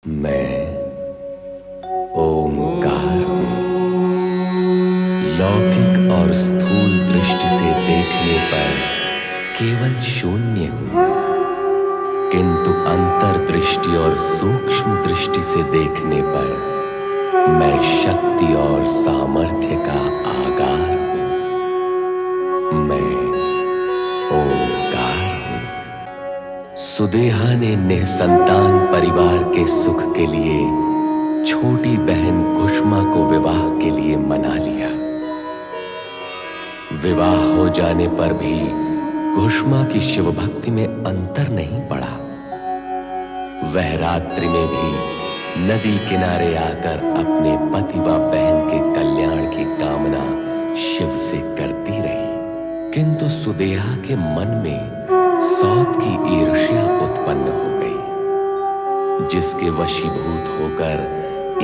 मैं ओंकार हूं। लौकिक और स्थूल दृष्टि से देखने पर केवल शून्य हूं, किंतु अंतर्दृष्टि और सूक्ष्म दृष्टि से देखने पर मैं शक्ति और सामर्थ्य का आगार हूं। मैं ओंकार हूं। सुदेहा ने निःसंतान परिवार के सुख के लिए छोटी बहन कुष्मा को विवाह के लिए मना लिया। विवाह हो जाने पर भी कुष्मा की शिव भक्ति में अंतर नहीं पड़ा। वह रात्रि में भी नदी किनारे आकर अपने पति व बहन के कल्याण की कामना शिव से करती रही, किंतु सुदेहा के मन में सौत की ईर्ष्या उत्पन्न हो गई, जिसके वशीभूत होकर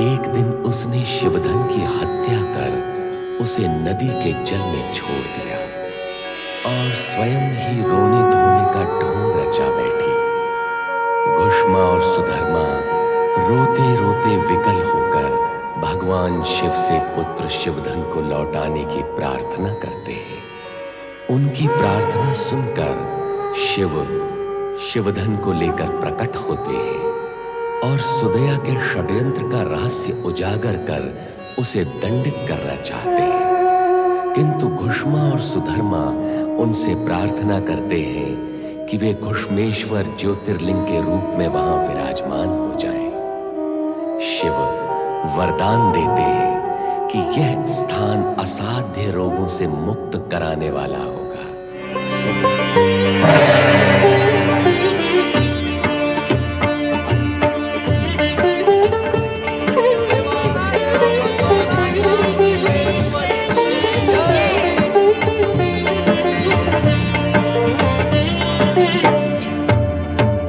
एक दिन उसने शिवधन की हत्या कर उसे नदी के जल में छोड़ दिया और स्वयं ही रोने धोने का ढोंग रचा बैठी। कुष्मा और सुधर्मा रोते रोते विकल होकर भगवान शिव से पुत्र शिवधन को लौटाने की प्रार्थना करते हैं। उनकी प्रार्थना सुनकर शिव शिवधन को लेकर प्रकट होते हैं और सुदया के षड्यंत्र का रहस्य उजागर कर उसे दंडित करना चाहते हैं, किंतु कुष्मा और सुधर्मा उनसे प्रार्थना करते हैं कि वे घुष्मेश्वर ज्योतिर्लिंग के रूप में वहां विराजमान हो जाएं। शिव वरदान देते हैं कि यह स्थान असाध्य रोगों से मुक्त कराने वाला होगा।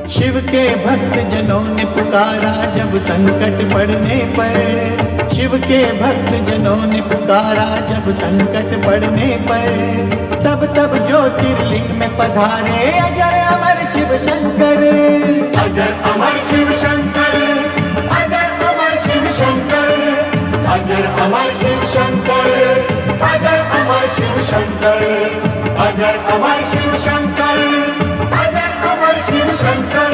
शिव के भक्त जनों ने पुकारा जब संकट पड़ने पर। शिव के भक्त जनों ने पुकारा जब संकट पड़ने पर। तब तब ज्योतिर्लिंग में पधारे अजर अमर शिव शंकर। अजर अमर शिव शंकर, अजर अमर शिव शंकर, अजर अमर शिव शंकर, अजर अमर शिव शंकर, अजर अमर शिव शंकर, अजर अमर शिव शंकर,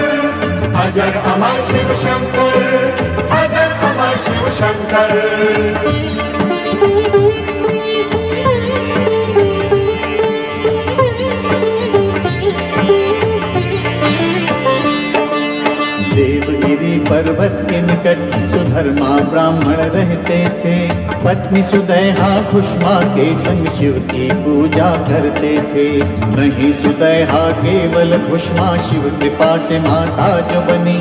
अजर अमर शिव शंकर, अजर अमर शिव शंकर। देवगिरी पर्वत के निकट सुधर्मा ब्राह्मण रहते थे। पत्नी सुदैहा कुष्मा के संग शिव की पूजा करते थे। नहीं सुदैहा केवल कुष्मा शिव कृपा से माता जो बनी।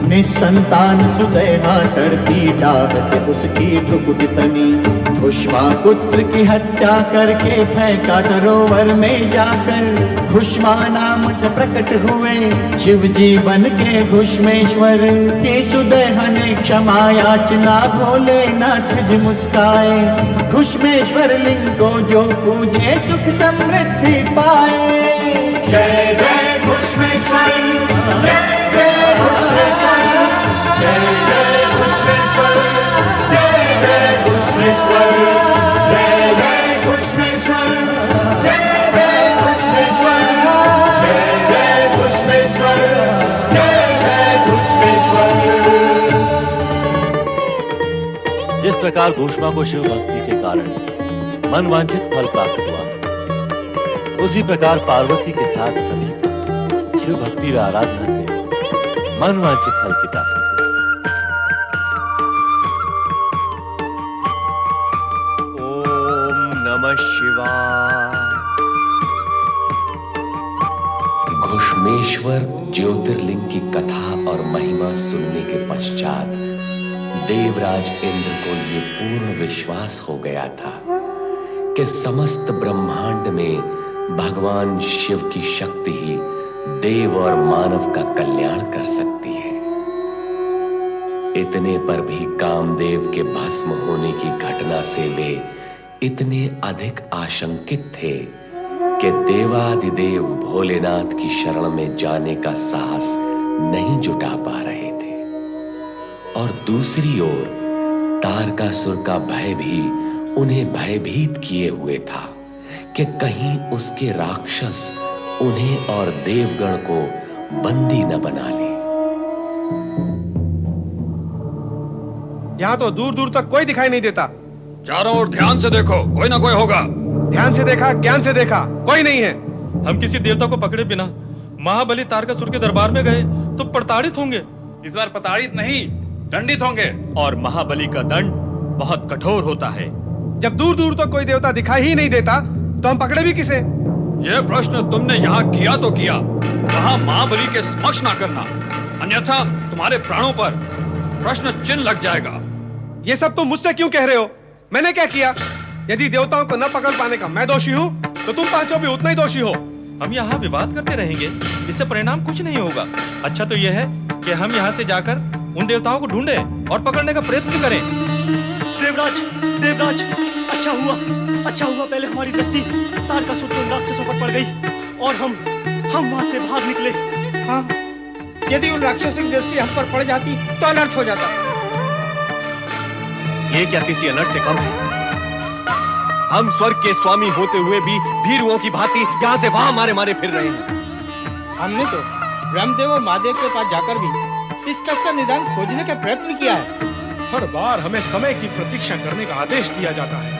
निस्संतान सुदैहा तड़पी डाह से उसकी ध्रुकुट तनी। कुष्मा पुत्र की हत्या करके फेंका सरोवर में जाकर। कुष्मा नाम से प्रकट हुए शिव जी बन के घुष्मेश्वर। के सुदैहा ने क्षमा याचना भोलेनाथ जी मुस्काए। घुष्मेश्वर लिंग को जो पूजे सुख समृद्धि पाए। जय जय घुष्मेश्वर, जय जय घुष्मेश्वर, जय जय घुष्मेश्वर, जय जय घुष्मेश्वर, जय जय घुष्मेश्वर, जय जय घुष्मेश्वर, जय जय घुष्मेश्वर, जय जय घुष्मेश्वर। जिस प्रकार कुष्मा को शिव भक्ति के कारण मनवांछित फल प्राप्त हुआ, उसी प्रकार पार्वती के साथ सभी शिव भक्ति व आराधना से मनवांछित फल की प्राप्ति हुई। ओम नमः शिवाय। घुष्मेश्वर ज्योतिर्लिंग की कथा और महिमा सुनने के पश्चात देवराज इंद्र को ये पूर्ण विश्वास हो गया था कि समस्त ब्रह्मांड में भगवान शिव की शक्ति ही देव और मानव का कल्याण कर सकती है। इतने पर भी कामदेव के भस्म होने की घटना से वे इतने अधिक आशंकित थे कि देवादिदेव भोलेनाथ की शरण में जाने का साहस नहीं जुटा पा रहे थे। और दूसरी ओर तारकासुर का भय भी उन्हें भयभीत किए हुए था कि कहीं उसके राक्षस उन्हें और देवगण को बंदी न बना ले। यहाँ तो दूर दूर तक कोई दिखाई नहीं देता। चारों ओर ध्यान से देखो, कोई ना कोई होगा। ध्यान से देखा, ज्ञान से देखा, कोई नहीं है। हम किसी देवता को पकड़े बिना महाबली तारकासुर के दरबार में गए तो प्रताड़ित होंगे। इस बार प्रताड़ित नहीं, दंडित होंगे। और महाबली का दंड बहुत कठोर होता है। जब दूर दूर तक कोई देवता दिखाई ही नहीं देता तो हम पकड़े भी किसे? यह प्रश्न तुमने यहाँ किया तो किया, वहाँ महाबली के समक्ष ना करना, अन्यथा तुम्हारे प्राणों पर प्रश्न चिन्ह लग जाएगा। ये सब तुम मुझसे क्यों कह रहे हो? मैंने क्या किया? यदि देवताओं को न पकड़ पाने का मैं दोषी हूँ तो तुम पांचों भी उतना ही दोषी हो। हम यहाँ विवाद करते रहेंगे, इससे परिणाम कुछ नहीं होगा। अच्छा तो यह है कि हम यहाँ से जाकर उन देवताओं को ढूंढें और पकड़ने का प्रयत्न करें। देवराज, देवराज, अच्छा हुआ पहले हमारी दृष्टि तारकासुर के उन राक्षसों पर पड़ गई और हम वहां से भाग निकले। हाँ, यदि उन राक्षसों की दृष्टि हम पर पड़ जाती तो अनर्थ हो जाता। ये क्या किसी अनर्थ से कम है? हम स्वर्ग के स्वामी होते हुए भी भीरुओं की भांति यहाँ से वहां मारे मारे फिर रहे हैं। हमने तो ब्रह्मदेव और महादेव के पास जाकर भी इस कष्ट का निदान खोजने का प्रयत्न किया है। हर बार हमें समय की प्रतीक्षा करने का आदेश दिया जाता है।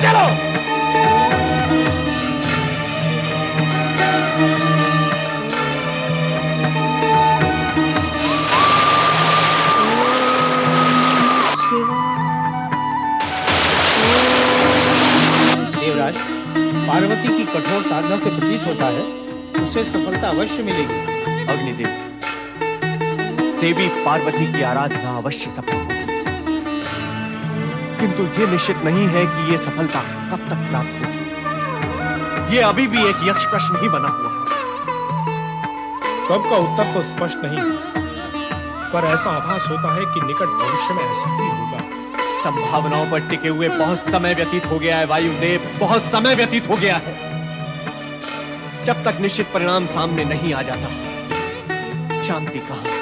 चलो। देवराज, पार्वती की कठोर साधना से प्रतीत होता है उसे सफलता अवश्य मिलेगी। अग्निदेव, देवी पार्वती की आराधना अवश्य सफल होगी, किंतु ये निश्चित नहीं है कि ये सफलता कब तक प्राप्त होगी। ये अभी भी एक यक्ष प्रश्न ही बना हुआ है। कब का उत्तर तो स्पष्ट नहीं, पर ऐसा आभास होता है कि निकट भविष्य में ऐसा ही होगा। संभावनाओं पर टिके हुए बहुत समय व्यतीत हो गया है वायुदेव, बहुत समय व्यतीत हो गया है। जब तक निश्चित परिणाम सामने नहीं आ जाता, शांति कहां?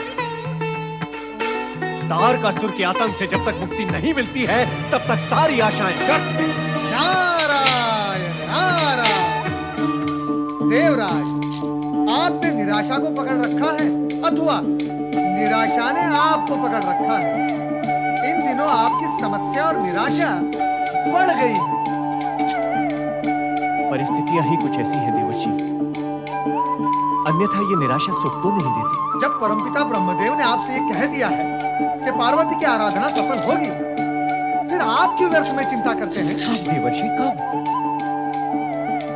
तारकासुर के आतंक से जब तक मुक्ति नहीं मिलती है, तब तक सारी आशाएं व्यर्थ हैं। नारायण नारायण। देवराज, आपने निराशा को पकड़ रखा है अथवा निराशा ने आपको पकड़ रखा है। इन दिनों आपकी समस्या और निराशा बढ़ गई है। परिस्थितियां ही कुछ ऐसी हैं देवर्षि, अन्यथा ये निराशा सुख तो नहीं देती। जब परमपिता ब्रह्मदेव ने आपसे ये कह दिया है कि पार्वती की आराधना सफल होगी, फिर आप क्यों व्यर्थ में चिंता करते हैं? देवर्षि, कब?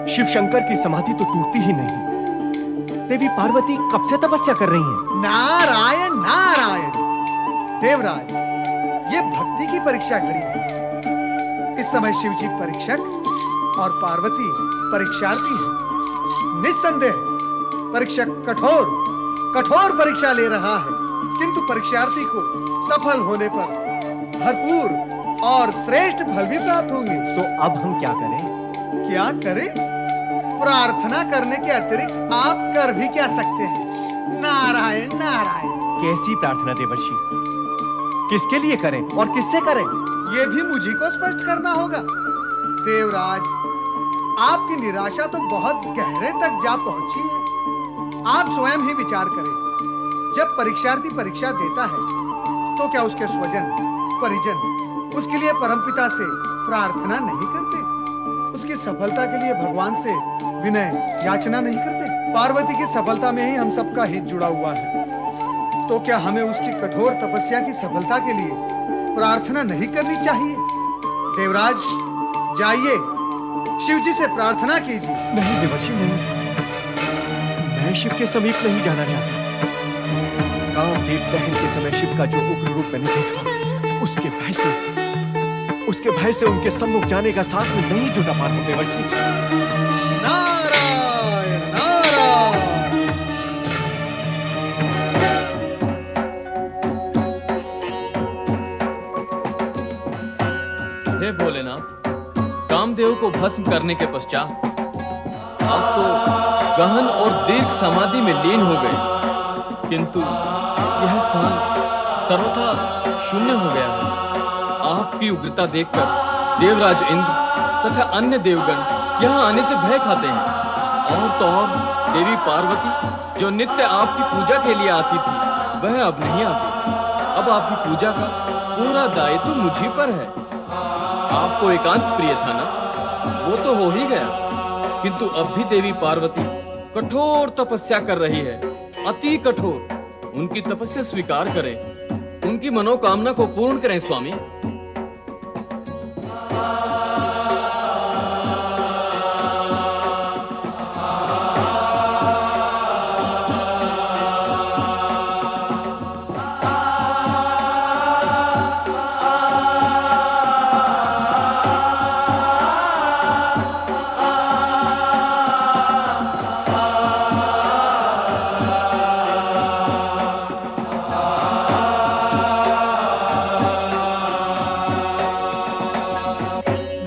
शिव शंकर की समाधि तो टूटती ही नहीं। देवी पार्वती कब से तपस्या कर रही हैं? नारायण नारायण। देवराज, ये भक्ति की परीक्षा घड़ी है। इस समय शिव जी परीक्षक और पार्वती परीक्षार्थी है। निस्संदेह परीक्षक कठोर परीक्षा ले रहा है, किंतु परीक्षार्थी को सफल होने पर भरपूर और श्रेष्ठ फल भी प्राप्त होंगे। तो अब हम क्या करें? क्या करें? प्रार्थना करने के अतिरिक्त आप कर भी क्या सकते हैं? नारायण नारायण। कैसी प्रार्थना देवर्षि? किसके लिए करें और किससे करें? ये भी मुझी को स्पष्ट करना होगा। देवराज, आपकी निराशा तो बहुत गहरे तक जा पहुंची है। आप स्वयं ही विचार करें, जब परीक्षार्थी परीक्षा देता है तो क्या उसके स्वजन परिजन उसके लिए परमपिता से प्रार्थना नहीं करते? उसकी सफलता के लिए भगवान से विनय याचना नहीं करते? पार्वती की सफलता में ही हम सबका हित जुड़ा हुआ है, तो क्या हमें उसकी कठोर तपस्या की सफलता के लिए प्रार्थना नहीं करनी चाहिए? देवराज, जाइए शिव जी से प्रार्थना कीजिए। नहीं देवर्षि, नहीं, मैं शिव के समीप नहीं जाना चाहता। कामदेव दहन के समय शिव का जो उग्र रूप मैंने देखा, उसके भय से उनके सम्मुख जाने का साथ में नहीं जुटा पाता देवर्षि। नारायण नारायण। हे भोलेनाथ, कामदेव को भस्म करने के पश्चात आप तो गहन और दीर्घ समाधि में लीन हो गए, किंतु यह स्थान सर्वथा शून्य हो गया है। आपकी उग्रता देखकर देवराज इंद्र तथा अन्य देवगण यहाँ आने से भय खाते हैं। और तो और देवी पार्वती जो नित्य आपकी पूजा के लिए आती थी, वह अब नहीं आती। अब आपकी पूजा का पूरा दायित्व मुझी पर है। आपको एकांत प्रिय था ना, वो तो हो ही गया, किंतु अब भी देवी पार्वती कठोर तपस्या कर रही है, अति कठोर। उनकी तपस्या स्वीकार करें, उनकी मनोकामना को पूर्ण करें स्वामी।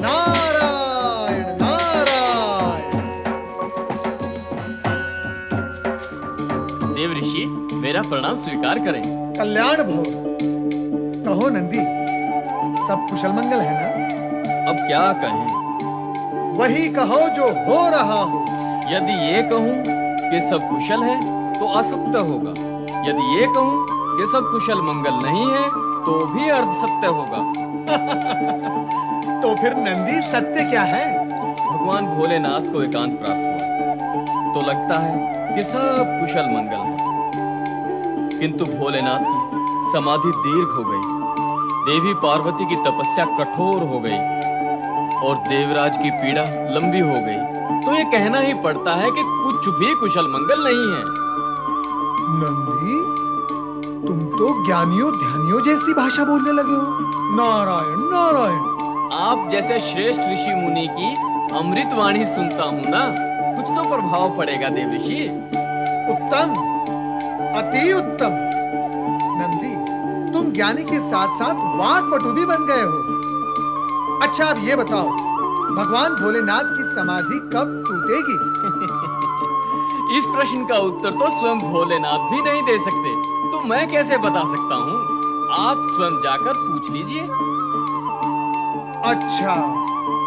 नारायण नारायण। देव ऋषि, मेरा प्रणाम स्वीकार करें। कल्याण भव। कहो नंदी, सब कुशल मंगल है ना? अब क्या कहें? वही कहो जो हो रहा हो। यदि ये कहूं कि सब कुशल है तो असत्य होगा, यदि ये कहूं कि सब कुशल मंगल नहीं है तो भी अर्धसत्य होगा। तो फिर नंदी सत्य क्या है? भगवान भोलेनाथ को एकांत प्राप्त हुआ तो लगता है कि सब कुशल मंगल है, किंतु भोलेनाथ की समाधि दीर्घ हो गई, देवी पार्वती की तपस्या कठोर हो गई और देवराज की पीड़ा लंबी हो गई, तो ये कहना ही पड़ता है कि कुछ भी कुशल मंगल नहीं है। नंदी, तुम तो ज्ञानियों ध्यानियों जैसी भाषा बोलने लगे हो। नारायण नारायण। आप जैसे श्रेष्ठ ऋषि मुनि की अमृत वाणी सुनता हूँ ना, कुछ तो प्रभाव पड़ेगा देव ऋषि। उत्तम, अति उत्तम। नंदी, तुम ज्ञानी के साथ साथ वाक्पटु भी बन गए हो। अच्छा, अब ये बताओ, भगवान भोलेनाथ की समाधि कब टूटेगी? इस प्रश्न का उत्तर तो स्वयं भोलेनाथ भी नहीं दे सकते, तो मैं कैसे बता सकता हूँ? आप स्वयं जाकर पूछ लीजिए। अच्छा,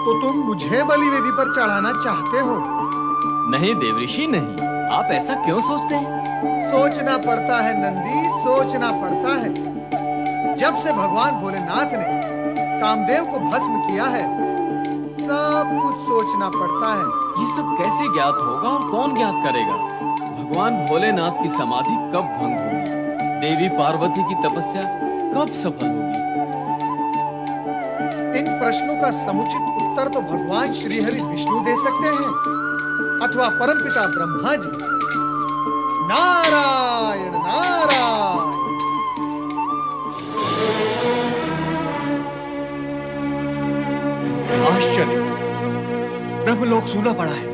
तो तुम मुझे बलि वेदी पर चढ़ाना चाहते हो? नहीं देव ऋषि, नहीं। आप ऐसा क्यों सोचते हैं? सोचना पड़ता है नंदी, सोचना पड़ता है। जब से भगवान भोलेनाथ ने कामदेव को भस्म किया है, सब कुछ सोचना पड़ता है। ये सब कैसे ज्ञात होगा और कौन ज्ञात करेगा? भगवान भोलेनाथ की समाधि कब भंग होगी? देवी पार्वती की तपस्या कब सफल होगी? इन प्रश्नों का समुचित उत्तर तो भगवान श्रीहरि विष्णु दे सकते हैं, अथवा परमपिता ब्रह्मा जी। नारायण नारायण। आश्चर्य, ब्रह्मलोक सूना पड़ा है।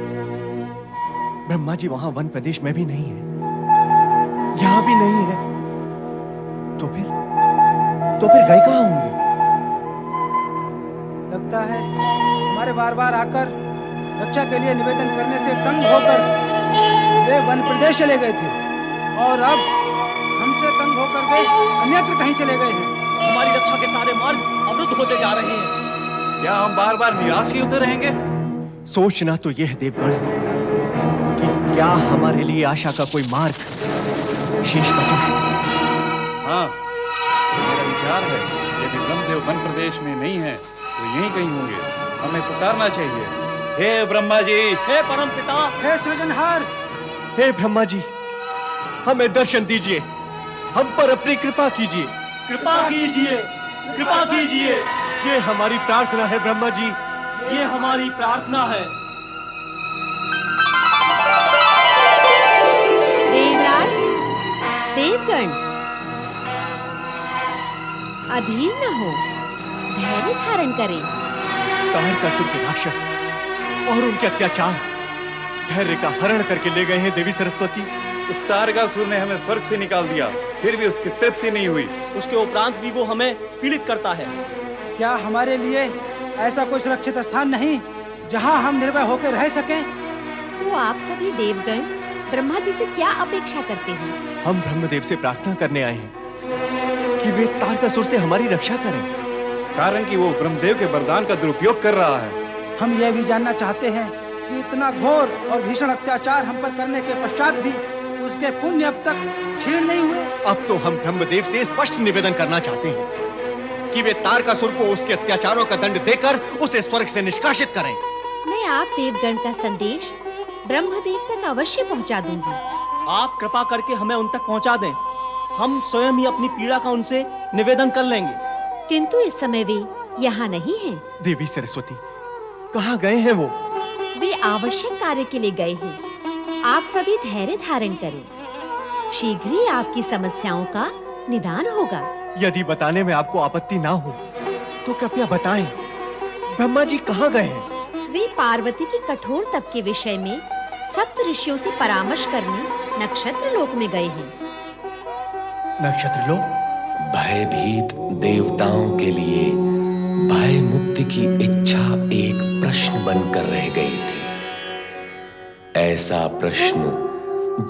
ब्रह्मा जी वहां वन प्रदेश में भी नहीं है, यहां भी नहीं है, तो फिर गए कहां होंगे? लगता है हमारे बार बार आकर रक्षा के लिए निवेदन करने से तंग होकर वे वन प्रदेश चले गए थे, और अब हमसे तंग होकर वे अन्यत्र कहीं चले गए हैं। हमारी रक्षा के सारे मार्ग अवरुद्ध होते जा रहे हैं। क्या हम बार बार निराश ही होते रहेंगे? सोचना तो यह है देवगण कि क्या हमारे लिए आशा का कोई मार्ग शेष बचा है? हाँ, मेरा विचार है यदि ब्रह्मदेव वन प्रदेश में नहीं है तो यहीं कहीं होंगे। हमें पुकारना चाहिए। हे ब्रह्मा जी, हे परम पिता, हे सृजनहार, हे ब्रह्मा जी, हमें दर्शन दीजिए, हम पर अपनी कृपा कीजिए। कृपा कीजिए, कृपा कीजिए। ये हमारी प्रार्थना है ब्रह्मा जी, ये हमारी प्रार्थना है। देवराज, देवगण, अधीर न हो, धैर्य धारण करें। तारकासुर के राक्षस और उनके अत्याचार धैर्य का हरण करके ले गए हैं देवी सरस्वती। उस तारकासुर ने हमें स्वर्ग से निकाल दिया, फिर भी उसकी तृप्ति नहीं हुई। उसके उपरांत भी वो हमें पीड़ित करता है। क्या हमारे लिए ऐसा कोई सुरक्षित स्थान नहीं जहां हम निर्भय होकर रह सकें? तो आप सभी देवगण ब्रह्मा जी से क्या अपेक्षा करते हैं? हम ब्रह्मदेव से प्रार्थना करने आए हैं कि वे तारकासुर से हमारी रक्षा करें। कारण कि वो ब्रह्मदेव के वरदान का दुरुपयोग कर रहा है। हम यह भी जानना चाहते हैं कि इतना घोर और भीषण अत्याचार हम पर करने के पश्चात भी उसके पुण्य अब तक क्षीण नहीं हुए। अब तो हम ब्रह्मदेव से स्पष्ट निवेदन करना चाहते हैं कि वे तारकासुर को उसके अत्याचारों का दंड देकर उसे स्वर्ग से निष्कासित करें। मैं आप देवगण का संदेश ब्रह्मदेव तक अवश्य पहुंचा दूंगी। आप कृपा करके हमें उन तक पहुंचा दें। हम स्वयं ही अपनी पीड़ा का उनसे निवेदन कर लेंगे। किंतु इस समय वे यहाँ नहीं हैं। देवी सरस्वती, कहाँ गए हैं वो? वे आवश्यक कार्य के लिए गए हैं। आप सभी धैर्य धारण करें। शीघ्र ही आपकी समस्याओं का निदान होगा। यदि बताने में आपको आपत्ति ना हो तो कृपया बताएं, ब्रह्मा जी कहाँ गए हैं? वे पार्वती के कठोर तप के विषय में सप्त ऋषियों से परामर्श करने नक्षत्र लोक में गए हैं। नक्षत्र लोक? भयभीत देवताओं के लिए भय मुक्ति की इच्छा एक प्रश्न बनकर रह गई थी। ऐसा प्रश्न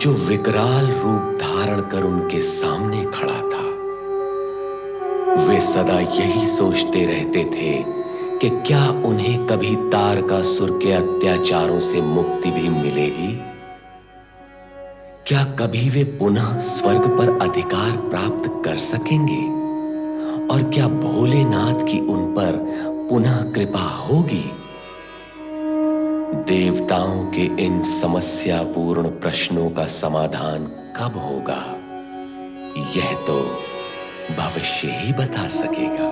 जो विकराल रूप धारण कर उनके सामने खड़ा था। वे सदा यही सोचते रहते थे कि क्या उन्हें कभी तारकासुर के अत्याचारों से मुक्ति भी मिलेगी? क्या कभी वे पुनः स्वर्ग पर अधिकार प्राप्त कर सकेंगे? और क्या भोलेनाथ की उन पर पुनः कृपा होगी? देवताओं के इन समस्यापूर्ण प्रश्नों का समाधान कब होगा, यह तो भविष्य ही बता सकेगा।